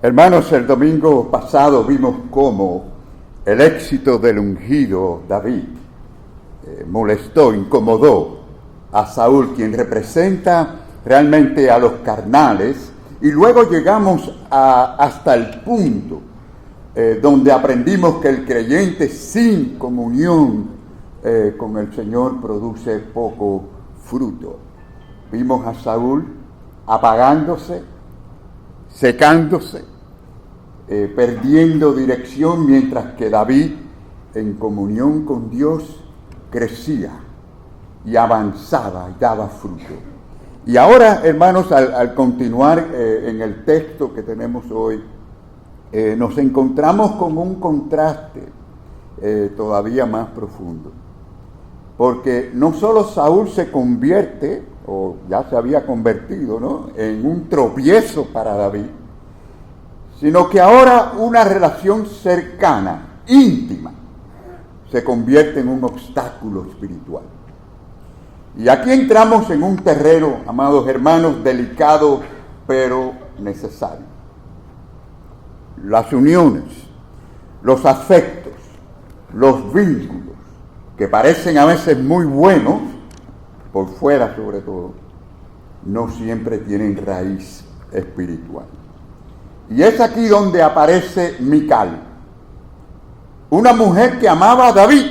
Hermanos, el domingo pasado vimos cómo el éxito del ungido David molestó, incomodó a Saúl, quien representa realmente a los carnales, y luego llegamos hasta el punto donde aprendimos que el creyente sin comunión con el Señor produce poco fruto. Vimos a Saúl apagándose, secándose, perdiendo dirección, mientras que David, en comunión con Dios, crecía y avanzaba y daba fruto. Y ahora, hermanos, al continuar en el texto que tenemos hoy, nos encontramos con un contraste todavía más profundo. Porque no solo Saúl se convierte, o ya se había convertido, ¿no?, en un tropiezo para David, sino que ahora una relación cercana, íntima, se convierte en un obstáculo espiritual. Y aquí entramos en un terreno, amados hermanos, delicado pero necesario. Las uniones, los afectos, los vínculos, que parecen a veces muy buenos, por fuera sobre todo, no siempre tienen raíz espiritual. Y es aquí donde aparece Mical, una mujer que amaba a David,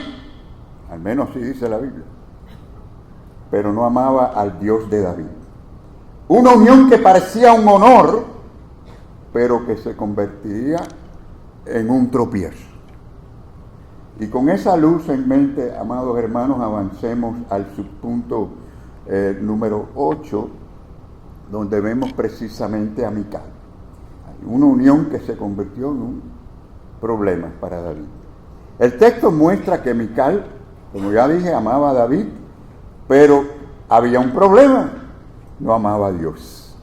al menos así dice la Biblia, pero no amaba al Dios de David. Una unión que parecía un honor, pero que se convertiría en un tropiezo. Y con esa luz en mente, amados hermanos, avancemos al subpunto número 8, donde vemos precisamente a Mical. Hay una unión que se convirtió en un problema para David. El texto muestra que Mical, como ya dije, amaba a David, pero había un problema: no amaba a Dios.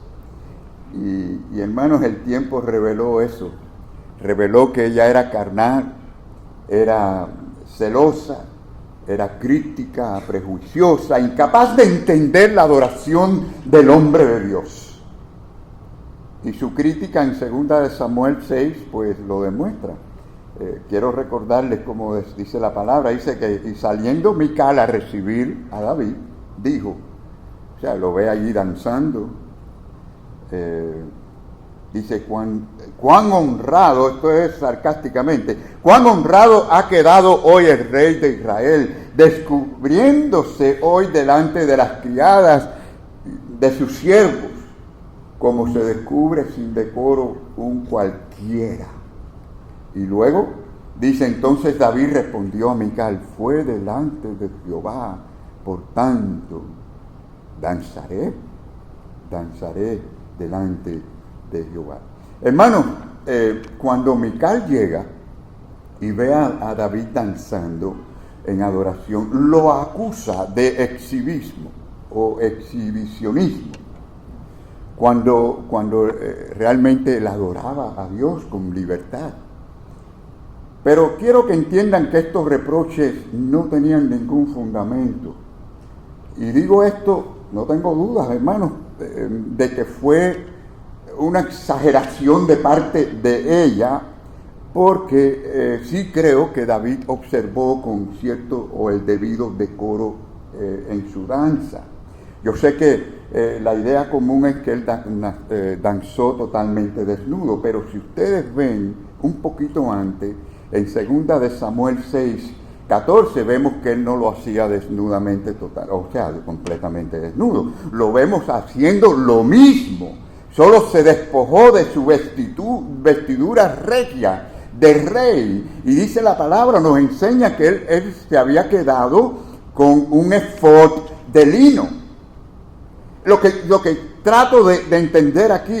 Y hermanos, el tiempo reveló eso. Reveló que ella era carnal, era celosa, era crítica, prejuiciosa, incapaz de entender la adoración del hombre de Dios. Y su crítica en 2 Samuel 6, pues lo demuestra. Quiero recordarles cómo dice la palabra. Dice que, y saliendo Mical a recibir a David, dijo, o sea, lo ve allí danzando, dice, cuán honrado, esto es sarcásticamente, cuán honrado ha quedado hoy el rey de Israel, descubriéndose hoy delante de las criadas de sus siervos, como se descubre sin decoro un cualquiera. Y luego dice, entonces David respondió a Mical, fue delante de Jehová, por tanto, danzaré delante de Jehová. Hermanos, cuando Mical llega y ve a David danzando en adoración, lo acusa de exhibismo o exhibicionismo, cuando realmente él adoraba a Dios con libertad. Pero quiero que entiendan que estos reproches no tenían ningún fundamento. Y digo esto, no tengo dudas, hermanos, de que fue una exageración de parte de ella, porque sí creo que David observó con cierto o el debido decoro en su danza. Yo sé que la idea común es que él danzó totalmente desnudo, pero si ustedes ven un poquito antes, en 2 Samuel 6, 14, vemos que él no lo hacía desnudamente total, o sea, completamente desnudo. Lo vemos haciendo lo mismo, solo se despojó de su vestidura regia de rey. Y dice la palabra, nos enseña que él se había quedado con un efod de lino. Lo que trato de entender aquí,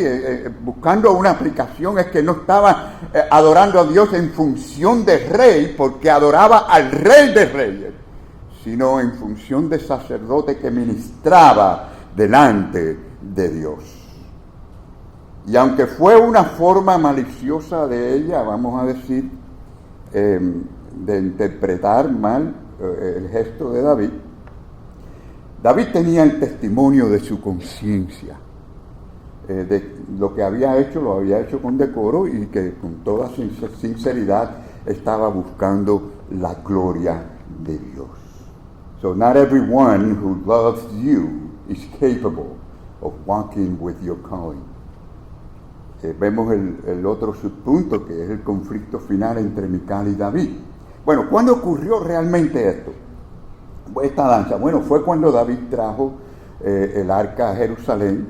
buscando una aplicación, es que no estaba adorando a Dios en función de rey, porque adoraba al rey de reyes, sino en función de sacerdote que ministraba delante de Dios. Y aunque fue una forma maliciosa de ella, vamos a decir, de interpretar mal el gesto de David, David tenía el testimonio de su conciencia. de lo que había hecho, lo había hecho con decoro y que con toda sinceridad estaba buscando la gloria de Dios. So not everyone who loves you is capable of walking with your calling. Vemos el otro subpunto, que es el conflicto final entre Mical y David. Bueno, ¿cuándo ocurrió realmente esto? Esta danza, bueno, fue cuando David trajo el arca a Jerusalén,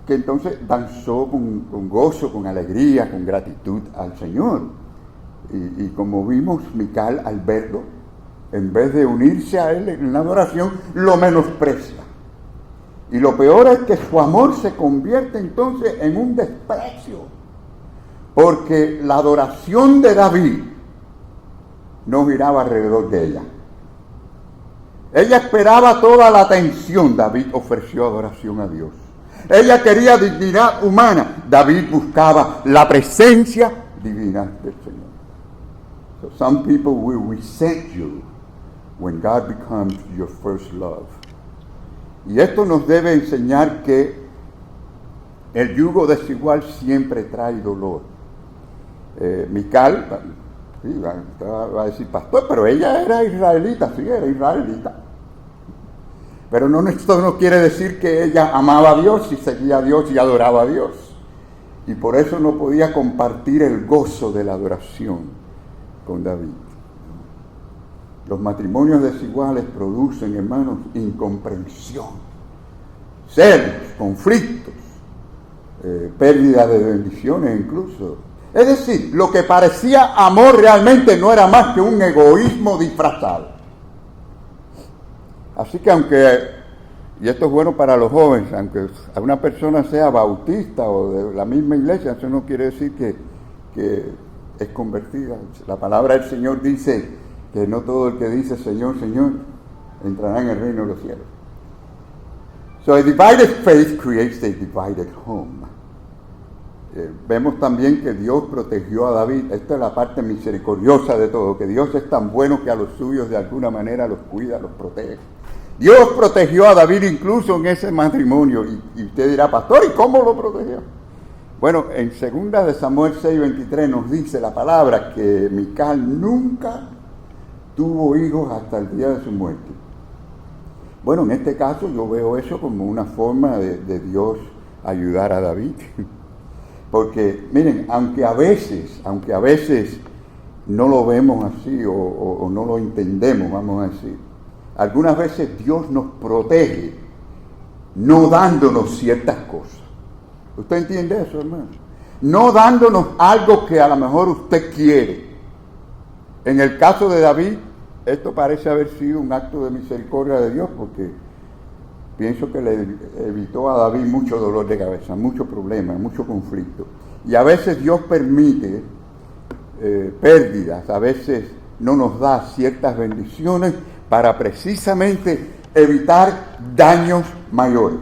que entonces danzó con gozo, con alegría, con gratitud al Señor. Y como vimos, Mical, al verlo, en vez de unirse a él en la adoración, lo menosprecia. Y lo peor es que su amor se convierte entonces en un desprecio, porque la adoración de David no giraba alrededor de ella. Ella esperaba toda la atención. David ofreció adoración a Dios. Ella quería dignidad humana. David buscaba la presencia divina del Señor. So some people will resent you when God becomes your first love. Y esto nos debe enseñar que el yugo desigual siempre trae dolor. Mical, sí, va a decir pastor, pero ella era israelita, sí, era israelita. Pero esto no quiere decir que ella amaba a Dios y seguía a Dios y adoraba a Dios. Y por eso no podía compartir el gozo de la adoración con David. Los matrimonios desiguales producen, hermanos, incomprensión, celos, conflictos, pérdida de bendiciones incluso. Es decir, lo que parecía amor realmente no era más que un egoísmo disfrazado. Así que y esto es bueno para los jóvenes, aunque una persona sea bautista o de la misma iglesia, eso no quiere decir que es convertida. La palabra del Señor dice que no todo el que dice Señor, Señor, entrará en el reino de los cielos. So a divided faith creates a divided home. Vemos también que Dios protegió a David. Esta es la parte misericordiosa de todo, que Dios es tan bueno que a los suyos de alguna manera los cuida, los protege. Dios protegió a David incluso en ese matrimonio. Y usted dirá, pastor, ¿y cómo lo protegió? Bueno, en 2 Samuel 6:23 nos dice la palabra que Mical nunca tuvo hijos hasta el día de su muerte. Bueno, en este caso yo veo eso como una forma de Dios ayudar a David. Porque, miren, aunque a veces no lo vemos así o no lo entendemos, vamos a decir, algunas veces Dios nos protege no dándonos ciertas cosas. ¿Usted entiende eso, hermano? No dándonos algo que a lo mejor usted quiere. En el caso de David, esto parece haber sido un acto de misericordia de Dios, porque pienso que le evitó a David mucho dolor de cabeza, muchos problemas, mucho conflicto. Y a veces Dios permite pérdidas, a veces no nos da ciertas bendiciones para precisamente evitar daños mayores.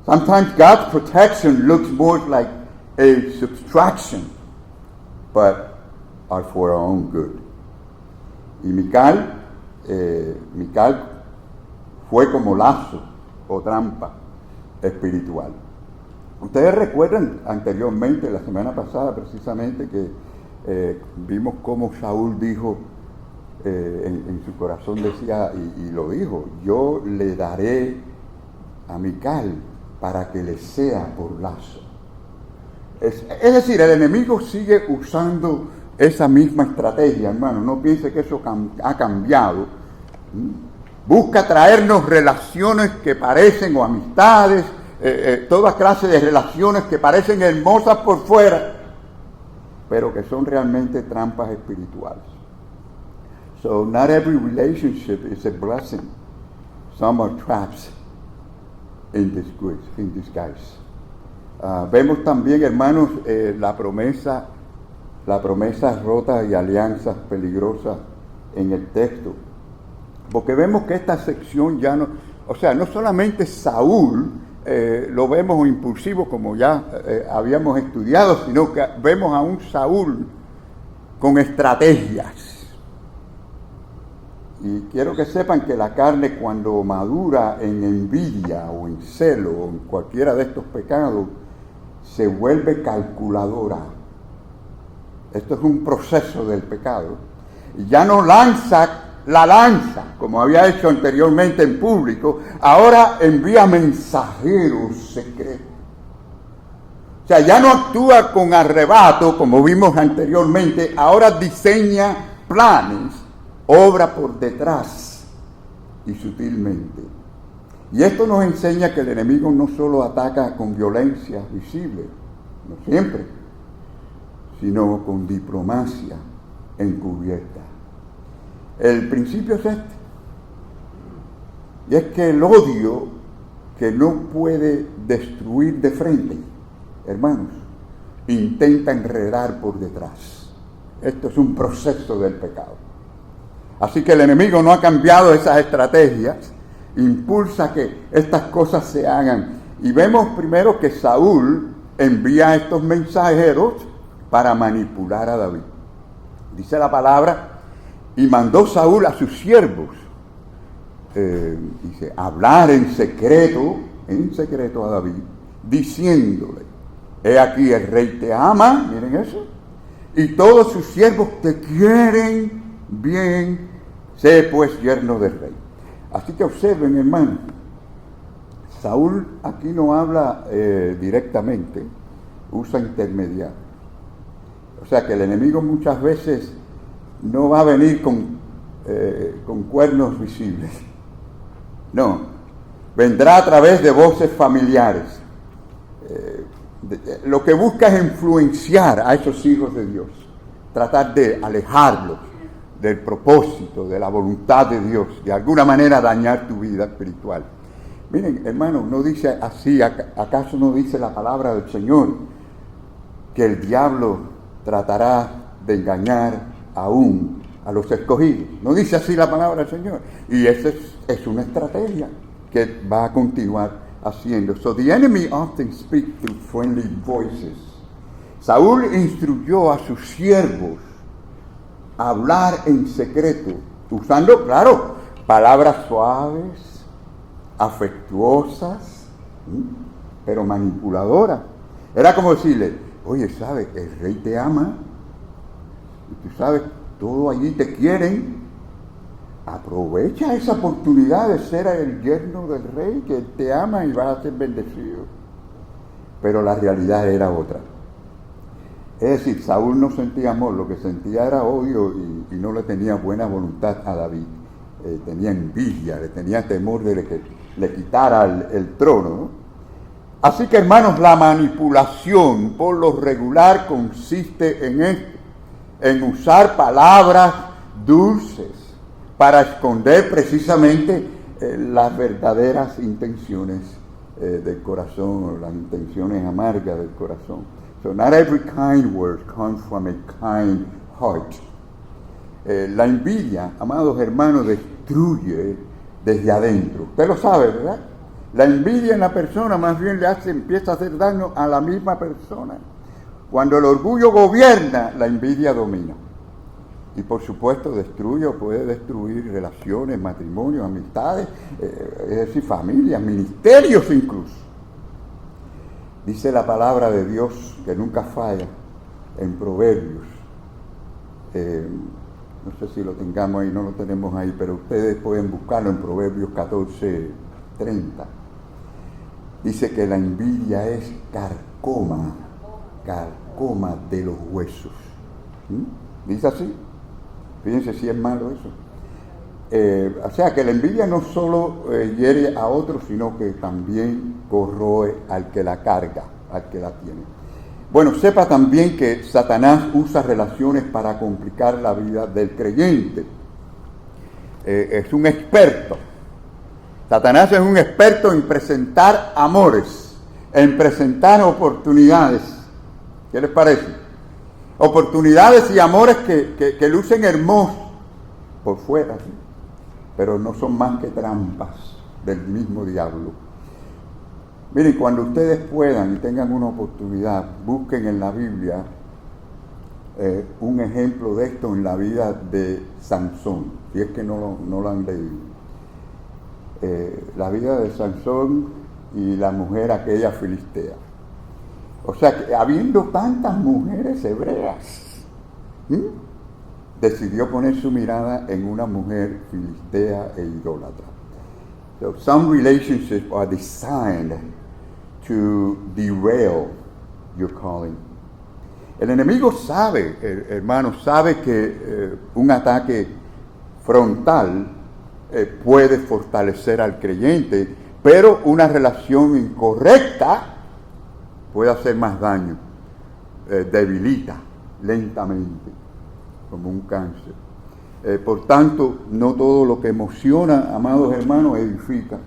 Sometimes God's protection looks more like a subtraction, but are for our own good. Y Mical fue como lazo o trampa espiritual. Ustedes recuerdan anteriormente, la semana pasada precisamente, que vimos cómo Saúl dijo, en su corazón decía, y lo dijo, yo le daré a Mical para que le sea por lazo. Es decir, el enemigo sigue usando esa misma estrategia, hermano. No piense que eso ha cambiado. Busca traernos relaciones que parecen, o amistades, toda clase de relaciones que parecen hermosas por fuera, pero que son realmente trampas espirituales. So not every relationship is a blessing. Some are traps in disguise. Vemos también, hermanos, la promesa rota y alianzas peligrosas en el texto. Porque vemos que esta sección ya no solamente Saúl lo vemos impulsivo como ya habíamos estudiado, sino que vemos a un Saúl con estrategias. Y quiero que sepan que la carne, cuando madura en envidia o en celo o en cualquiera de estos pecados, se vuelve calculadora. Esto es un proceso del pecado. Y ya no lanza la lanza, como había hecho anteriormente en público, ahora envía mensajeros secretos. O sea, ya no actúa con arrebato, como vimos anteriormente, ahora diseña planes, obra por detrás y sutilmente. Y esto nos enseña que el enemigo no solo ataca con violencia visible, no siempre, sino con diplomacia encubierta. El principio es este, y es que el odio que no puede destruir de frente, hermanos, intenta enredar por detrás. Esto es un proceso del pecado. Así que el enemigo no ha cambiado esas estrategias, impulsa que estas cosas se hagan. Y vemos primero que Saúl envía a estos mensajeros para manipular a David. Dice la palabra, y mandó Saúl a sus siervos, dice, hablar en secreto a David, diciéndole, he aquí el rey te ama, miren eso, y todos sus siervos te quieren bien, sé pues yerno del rey. Así que observen, hermanos, Saúl aquí no habla directamente, usa intermediarios. O sea que el enemigo muchas veces no va a venir con cuernos visibles. No, vendrá a través de voces familiares. Lo que busca es influenciar a esos hijos de Dios, tratar de alejarlos del propósito, de la voluntad de Dios, de alguna manera dañar tu vida espiritual. Miren, hermanos, no dice así, ¿acaso no dice la palabra del Señor que el diablo tratará de engañar aún a los escogidos? No dice así la palabra del Señor. Y esa es una estrategia que va a continuar haciendo. So the enemy often speaks through friendly voices. Saúl instruyó a sus siervos a hablar en secreto, usando, claro, palabras suaves, afectuosas, pero manipuladoras. Era como decirle, oye, ¿sabes? El rey te ama, y tú sabes, todo allí te quieren. Aprovecha esa oportunidad de ser el yerno del rey, que te ama y vas a ser bendecido. Pero la realidad era otra. Es decir, Saúl no sentía amor, lo que sentía era odio y no le tenía buena voluntad a David. Tenía envidia, le tenía temor de que le quitara el trono, ¿no? Así que, hermanos, la manipulación por lo regular consiste en esto, en usar palabras dulces para esconder precisamente las verdaderas intenciones del corazón, las intenciones amargas del corazón. So not every kind word comes from a kind heart. La envidia, amados hermanos, destruye desde adentro. Usted lo sabe, ¿verdad? La envidia en la persona más bien empieza a hacer daño a la misma persona. Cuando el orgullo gobierna, la envidia domina. Y por supuesto puede destruir relaciones, matrimonios, amistades, es decir, familias, ministerios incluso. Dice la palabra de Dios que nunca falla en Proverbios. No sé si lo tengamos ahí, no lo tenemos ahí, pero ustedes pueden buscarlo en Proverbios 14:30. Dice que la envidia es carcoma de los huesos. ¿Dice así? Fíjense si es malo eso. O sea que la envidia no solo hiere a otros, sino que también corroe al que la carga, al que la tiene. Bueno, sepa también que Satanás usa relaciones para complicar la vida del creyente. Es un experto. Satanás es un experto en presentar amores, en presentar oportunidades. ¿Qué les parece? Oportunidades y amores que lucen hermosos por fuera, ¿sí? Pero no son más que trampas del mismo diablo. Miren, cuando ustedes puedan y tengan una oportunidad, busquen en la Biblia un ejemplo de esto en la vida de Sansón, si es que no lo han leído. La vida de Sansón y la mujer aquella filistea. O sea que habiendo tantas mujeres hebreas, decidió poner su mirada en una mujer filistea e idólatra. So some relationships are designed to derail your calling. El enemigo sabe, hermano, sabe que un ataque frontal puede fortalecer al creyente, pero una relación incorrecta puede hacer más daño, debilita lentamente, como un cáncer. Por tanto, no todo lo que emociona, amados hermanos, edifica.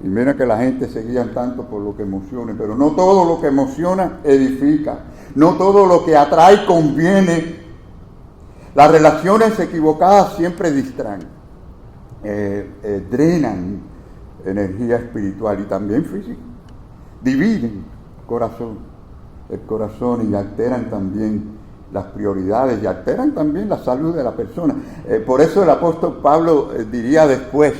Y mira que la gente se guía tanto por lo que emociona, pero no todo lo que emociona edifica. No todo lo que atrae conviene. Las relaciones equivocadas siempre distraen, drenan energía espiritual y también física. Dividen el corazón y alteran también las prioridades y alteran también la salud de la persona. Por eso el apóstol Pablo diría después,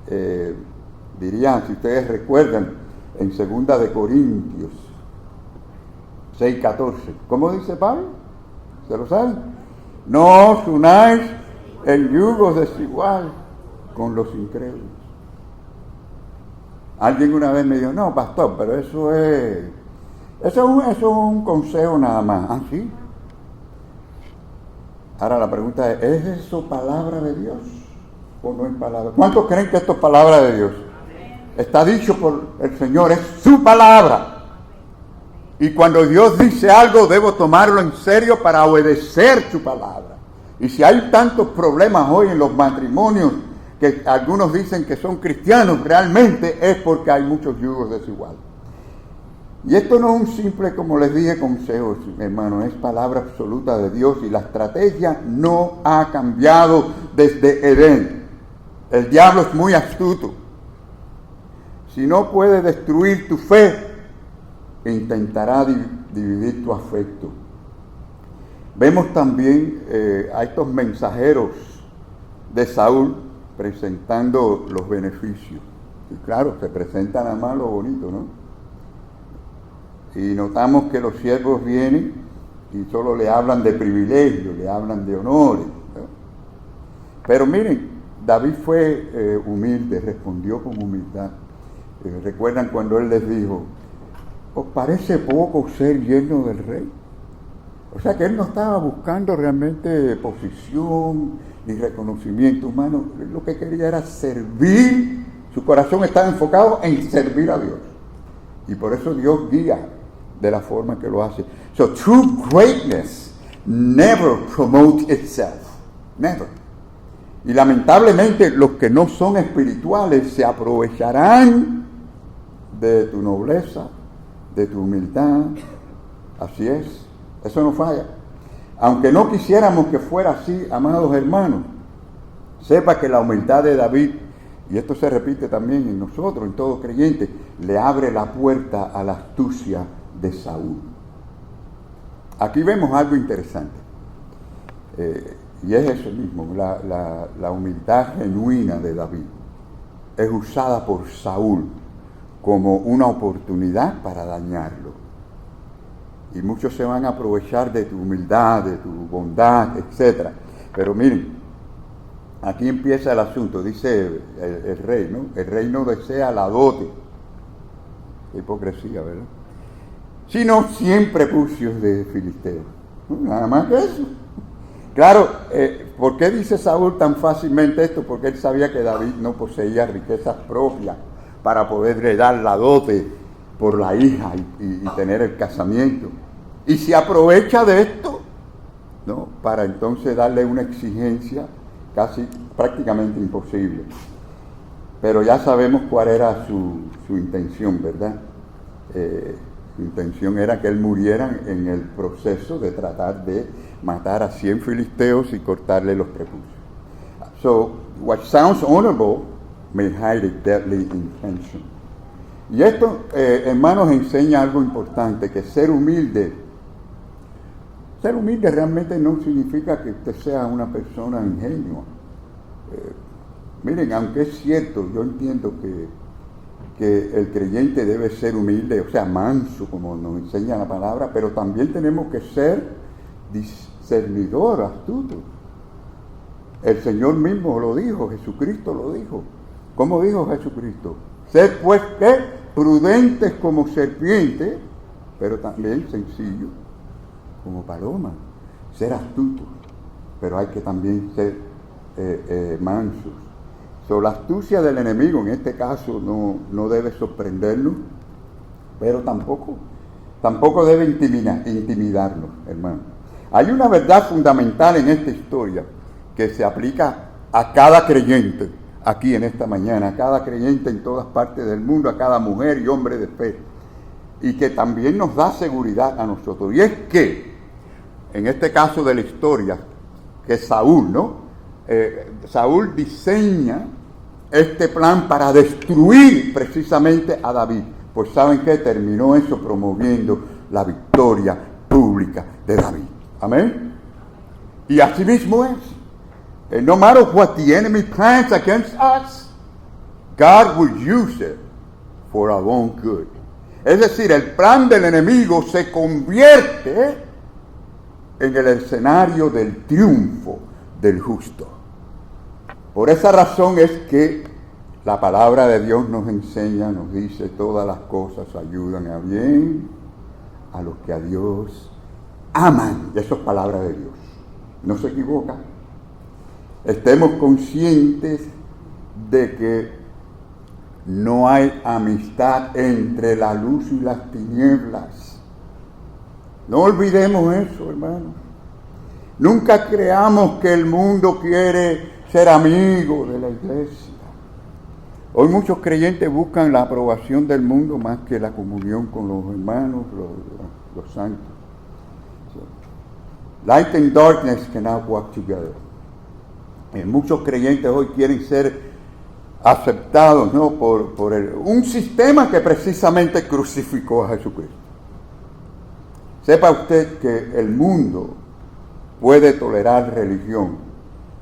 si ustedes recuerdan, en 2 de Corintios 6:14, ¿cómo dice Pablo? ¿Se lo saben? No os unáis en yugo desigual con los incrédulos. Alguien una vez me dijo, no, pastor, pero eso es un consejo nada más. ¿Ah, sí? Ahora la pregunta ¿es eso palabra de Dios o no es palabra? ¿Cuántos creen que esto es palabra de Dios? Está dicho por el Señor, es su palabra. Y cuando Dios dice algo, debo tomarlo en serio para obedecer su palabra. Y si hay tantos problemas hoy en los matrimonios, que algunos dicen que son cristianos, realmente es porque hay muchos yugos desiguales. Y esto no es un simple, como les dije, consejo, hermano, es palabra absoluta de Dios y la estrategia no ha cambiado desde Edén. El diablo es muy astuto. Si no puede destruir tu fe, intentará dividir tu afecto. Vemos también a estos mensajeros de Saúl presentando los beneficios. Y claro, se presenta nada más lo bonito, ¿no? Y notamos que los siervos vienen y solo le hablan de privilegios, le hablan de honores, ¿no? Pero miren, David fue humilde, respondió con humildad. ¿Recuerdan cuando él les dijo, ¿os parece poco ser yerno del rey? O sea que él no estaba buscando realmente posición ni reconocimiento humano. Lo que quería era servir. Su corazón estaba enfocado en servir a Dios. Y por eso Dios guía de la forma que lo hace. So true greatness never promotes itself. Never. Y lamentablemente los que no son espirituales se aprovecharán de tu nobleza, de tu humildad. Así es. Eso no falla. Aunque no quisiéramos que fuera así, amados hermanos, sepa que la humildad de David, y esto se repite también en nosotros, en todo creyente, le abre la puerta a la astucia de Saúl. Aquí vemos algo interesante, y es eso mismo, la humildad genuina de David es usada por Saúl como una oportunidad para dañarlo. Y muchos se van a aprovechar de tu humildad, de tu bondad, etc. Pero miren, aquí empieza el asunto, dice el rey, ¿no? El rey no desea la dote. Qué hipocresía, ¿verdad? Sino 100 prepucios de filisteos. Nada más que eso. Claro, ¿por qué dice Saúl tan fácilmente esto? Porque él sabía que David no poseía riquezas propias para poderle dar la dote por la hija y tener el casamiento. Y se aprovecha de esto, ¿no? Para entonces darle una exigencia prácticamente imposible. Pero ya sabemos cuál era su intención, ¿verdad? Su intención era que él muriera en el proceso de tratar de matar a 100 filisteos y cortarle los prepucios. So, what sounds honorable may hide a deadly intention. Y esto, hermanos, enseña algo importante, que ser humilde realmente no significa que usted sea una persona ingenua. Miren, aunque es cierto, yo entiendo que el creyente debe ser humilde, o sea, manso, como nos enseña la palabra, pero también tenemos que ser discernidor, astuto. El Señor mismo lo dijo, Jesucristo lo dijo. ¿Cómo dijo Jesucristo? Sed pues que prudentes como serpientes, pero también sencillos como palomas. Ser astutos, pero hay que también ser mansos. La astucia del enemigo en este caso no debe sorprendernos, pero tampoco debe intimidarnos, hermano. Hay una verdad fundamental en esta historia que se aplica a cada creyente aquí en esta mañana, a cada creyente en todas partes del mundo, a cada mujer y hombre de fe, y que también nos da seguridad a nosotros. Y es que, en este caso de la historia, que Saúl, Saúl diseña este plan para destruir precisamente a David. Pues ¿saben qué? Terminó eso promoviendo la victoria pública de David. Amén. Y así mismo es. No matter what the enemy plans against us, God will use it for our own good. Es decir, el plan del enemigo se convierte en el escenario del triunfo del justo. Por esa razón es que la palabra de Dios nos enseña, nos dice, todas las cosas ayudan a bien a los que a Dios aman. Y eso es palabra de Dios. No se equivoca. Estemos conscientes de que no hay amistad entre la luz y las tinieblas. No olvidemos eso, hermanos. Nunca creamos que el mundo quiere ser amigo de la iglesia. Hoy muchos creyentes buscan la aprobación del mundo más que la comunión con los hermanos, los santos. Light and darkness cannot walk together. Muchos creyentes hoy quieren ser aceptados, ¿no?, por un sistema que precisamente crucificó a Jesucristo. Sepa usted que el mundo puede tolerar religión,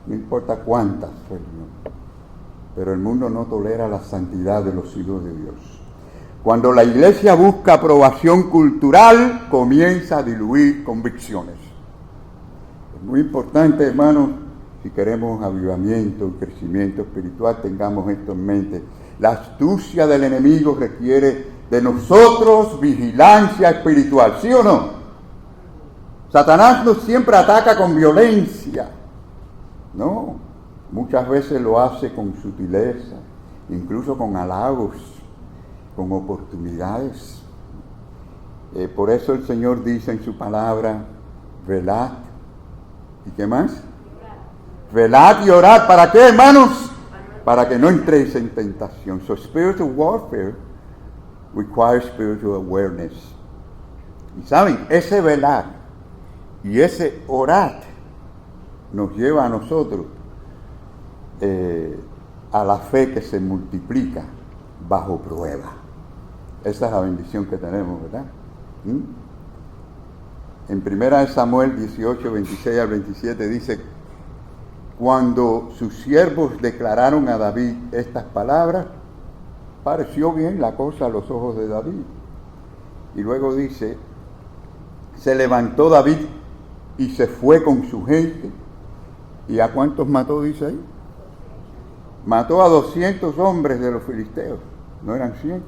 no importa cuántas religiones, pero el mundo no tolera la santidad de los hijos de Dios. Cuando la iglesia busca aprobación cultural, comienza a diluir convicciones. Es muy importante, hermanos, si queremos avivamiento y crecimiento espiritual, tengamos esto en mente. La astucia del enemigo requiere de nosotros vigilancia espiritual, ¿sí o no? Satanás no siempre ataca con violencia, no, muchas veces lo hace con sutileza, incluso con halagos, con oportunidades. Por eso el Señor dice en su palabra, velad, ¿y qué más? Velad y orad, ¿para qué, hermanos? Para que no entréis en tentación. So spiritual warfare requires spiritual awareness. Y saben, ese velar y ese orar nos lleva a nosotros a la fe que se multiplica bajo prueba. Esa es la bendición que tenemos, ¿verdad? En 1 Samuel 18, 26 al 27 dice, cuando sus siervos declararon a David estas palabras, pareció bien la cosa a los ojos de David. Y luego dice, se levantó David y se fue con su gente. ¿Y a cuántos mató, dice ahí? Mató a 200 hombres de los filisteos, no eran 100.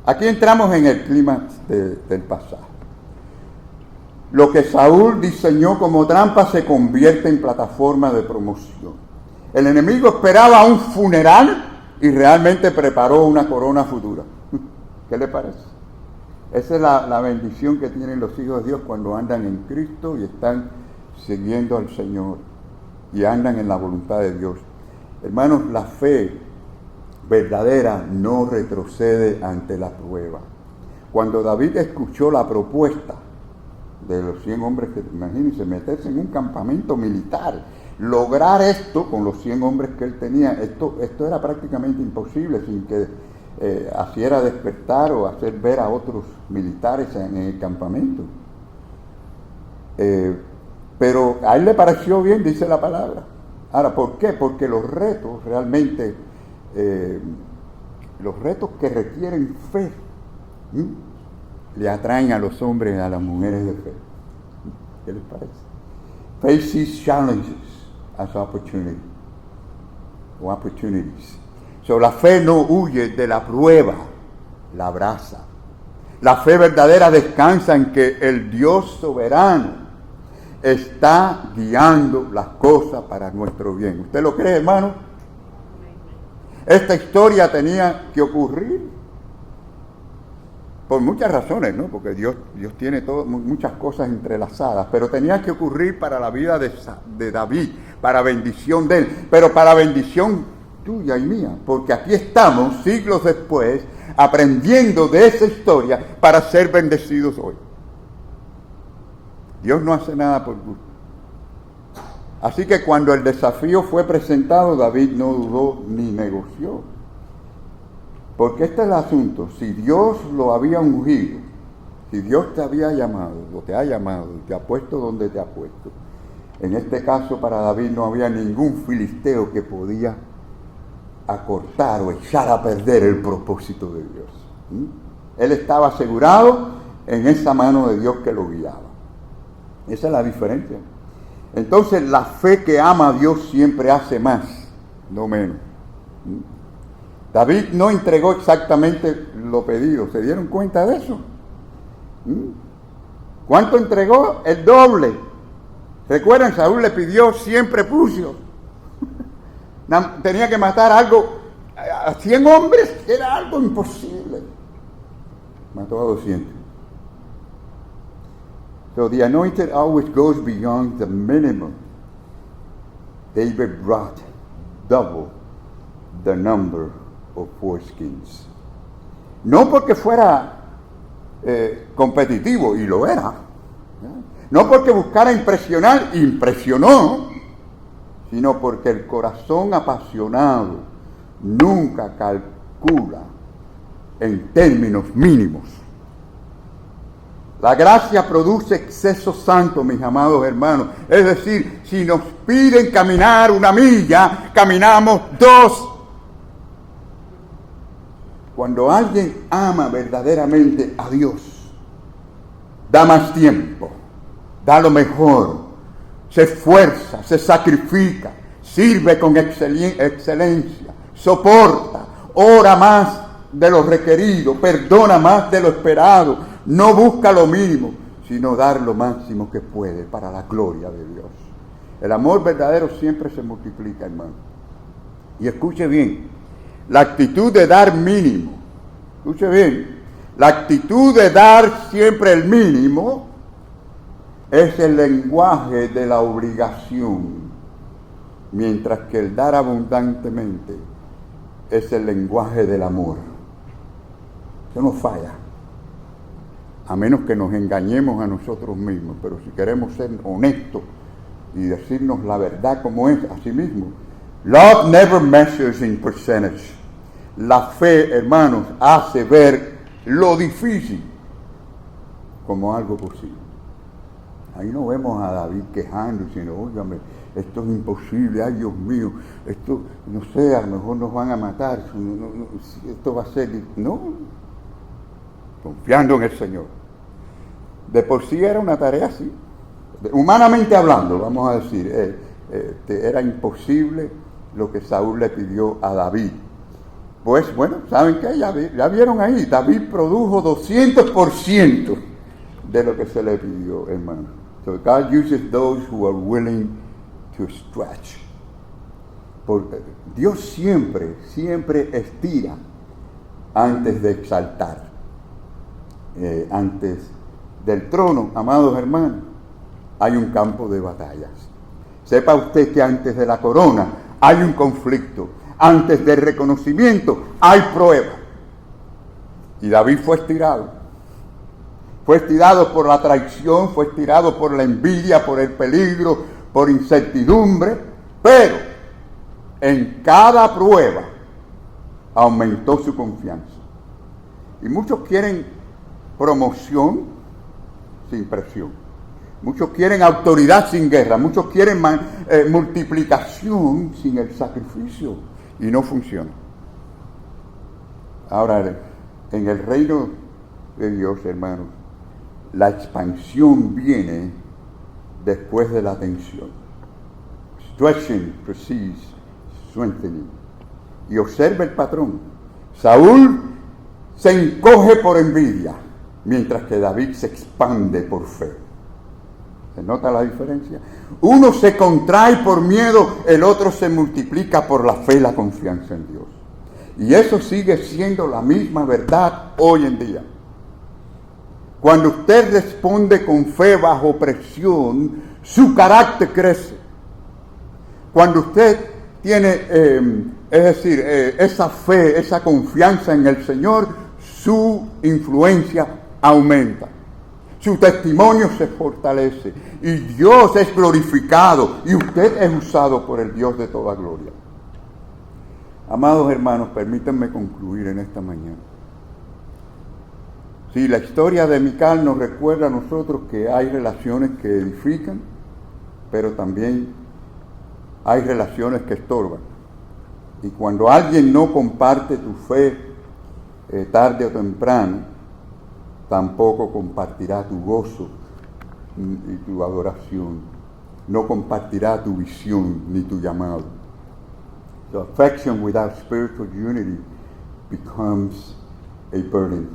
Aquí entramos en el clímax del pasaje. Lo que Saúl diseñó como trampa se convierte en plataforma de promoción. El enemigo esperaba un funeral y realmente preparó una corona futura. ¿Qué le parece? Esa es la bendición que tienen los hijos de Dios cuando andan en Cristo y están siguiendo al Señor y andan en la voluntad de Dios. Hermanos, la fe verdadera no retrocede ante la prueba. Cuando David escuchó la propuesta de los 100 hombres, que imagínense, meterse en un campamento militar, lograr esto con los 100 hombres que él tenía, esto era prácticamente imposible sin que hiciera despertar o hacer ver a otros militares en el campamento. Pero a él le pareció bien, dice la palabra. Ahora, ¿por qué? Porque los retos realmente los retos que requieren fe, le atraen a los hombres y a las mujeres de fe. ¿Qué les parece? Faith sees challenges as opportunity, o opportunities. So, la fe no huye de la prueba, la abraza. La fe verdadera descansa en que el Dios soberano está guiando las cosas para nuestro bien. ¿Usted lo cree, hermano? Esta historia tenía que ocurrir por muchas razones, ¿no? Porque Dios tiene muchas cosas entrelazadas, pero tenía que ocurrir para la vida de David, para bendición de él, pero para bendición tuya y mía, porque aquí estamos siglos después aprendiendo de esa historia para ser bendecidos hoy. Dios no hace nada por gusto. Así que cuando el desafío fue presentado, David no dudó ni negoció. Porque este es el asunto. Si Dios lo había ungido, si Dios te había llamado, o te ha llamado, y te ha puesto donde te ha puesto, en este caso para David no había ningún filisteo que podía acortar o echar a perder el propósito de Dios. Él estaba asegurado en esa mano de Dios que lo guiaba. Esa es la diferencia. Entonces la fe que ama a Dios siempre hace más, no menos. David no entregó exactamente lo pedido. ¿Se dieron cuenta de eso? ¿Cuánto entregó? El doble. ¿Recuerdan? Saúl le pidió 100 prepucios. Tenía que matar a 100 hombres. Era algo imposible. Mató a 200. So the anointed always goes beyond the minimum. David brought double the number of foreskins. No porque fuera competitivo, y lo era. No porque buscara impresionar, impresionó. Sino porque el corazón apasionado nunca calcula en términos mínimos. La gracia produce exceso santo, mis amados hermanos. Es decir, si nos piden caminar 1 milla, caminamos 2. Cuando alguien ama verdaderamente a Dios, da más tiempo, da lo mejor, se esfuerza, se sacrifica, sirve con excelencia, soporta, ora más de lo requerido, perdona más de lo esperado. No busca lo mínimo, sino dar lo máximo que puede para la gloria de Dios. El amor verdadero siempre se multiplica, hermano. Y escuche bien, la actitud de dar mínimo, escuche bien, la actitud de dar siempre el mínimo es el lenguaje de la obligación, mientras que el dar abundantemente es el lenguaje del amor. Eso no falla. A menos que nos engañemos a nosotros mismos, pero si queremos ser honestos y decirnos la verdad como es, así mismo. Love never measures in percentage. La fe, hermanos, hace ver lo difícil como algo posible. Ahí no vemos a David quejando, sino, óigame, esto es imposible, ay Dios mío, esto, no sé, a lo mejor nos van a matar, esto va a ser, no, confiando en el Señor. De por sí era una tarea así, humanamente hablando, vamos a decir, era imposible lo que Saúl le pidió a David. Pues bueno, ¿saben qué? Ya vieron ahí, David produjo 200% de lo que se le pidió, hermano. So God uses those who are willing to stretch. Porque Dios siempre estira antes de exaltar. Antes del trono, amados hermanos, hay un campo de batallas. Sepa usted que antes de la corona hay un conflicto. Antes del reconocimiento hay prueba. Y David fue estirado. Fue estirado por la traición, fue estirado por la envidia, por el peligro, por incertidumbre. Pero en cada prueba aumentó su confianza. Y muchos quieren promoción sin presión. Muchos quieren autoridad sin guerra. Muchos quieren multiplicación sin el sacrificio. Y no funciona. Ahora, en el reino de Dios, hermanos, la expansión viene después de la tensión. Stretching precedes strengthening. Y observa el patrón. Saúl se encoge por envidia, mientras que David se expande por fe. ¿Se nota la diferencia? Uno se contrae por miedo, el otro se multiplica por la fe y la confianza en Dios. Y eso sigue siendo la misma verdad hoy en día. Cuando usted responde con fe bajo presión, su carácter crece. Cuando usted tiene, esa fe, esa confianza en el Señor, su influencia aumenta. Su testimonio se fortalece y Dios es glorificado y usted es usado por el Dios de toda gloria. Amados hermanos, permítanme concluir en esta mañana. Sí, la historia de Mical nos recuerda a nosotros que hay relaciones que edifican, pero también hay relaciones que estorban. Y cuando alguien no comparte tu fe, tarde o temprano, tampoco compartirá tu gozo y tu adoración. No compartirá tu visión ni tu llamado. So affection without spiritual unity becomes a burden.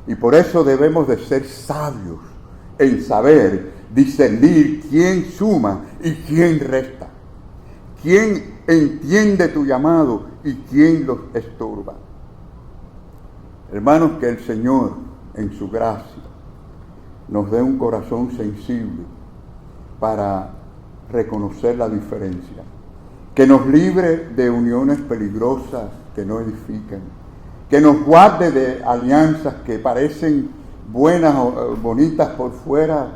Y por eso debemos de ser sabios en saber discernir quién suma y quién resta. Quién entiende tu llamado y quién los estorba. Hermanos, que el Señor, en su gracia, nos dé un corazón sensible para reconocer la diferencia. Que nos libre de uniones peligrosas que no edifican. Que nos guarde de alianzas que parecen buenas o bonitas por fuera,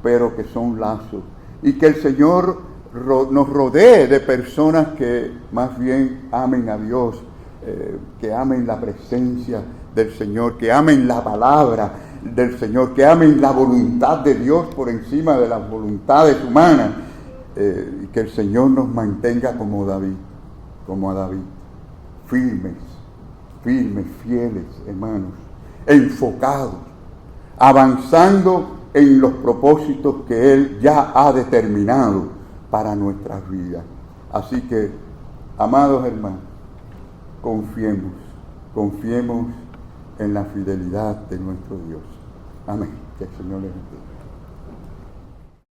pero que son lazos. Y que el Señor nos rodee de personas que más bien amen a Dios, que amen la presencia del Señor, que amen la palabra del Señor, que amen la voluntad de Dios por encima de las voluntades humanas, y que el Señor nos mantenga como David, como a David, firmes, fieles, hermanos, enfocados, avanzando en los propósitos que Él ya ha determinado para nuestras vidas. Así que, amados hermanos, confiemos en la fidelidad de nuestro Dios. Amén. Que el Señor les bendiga.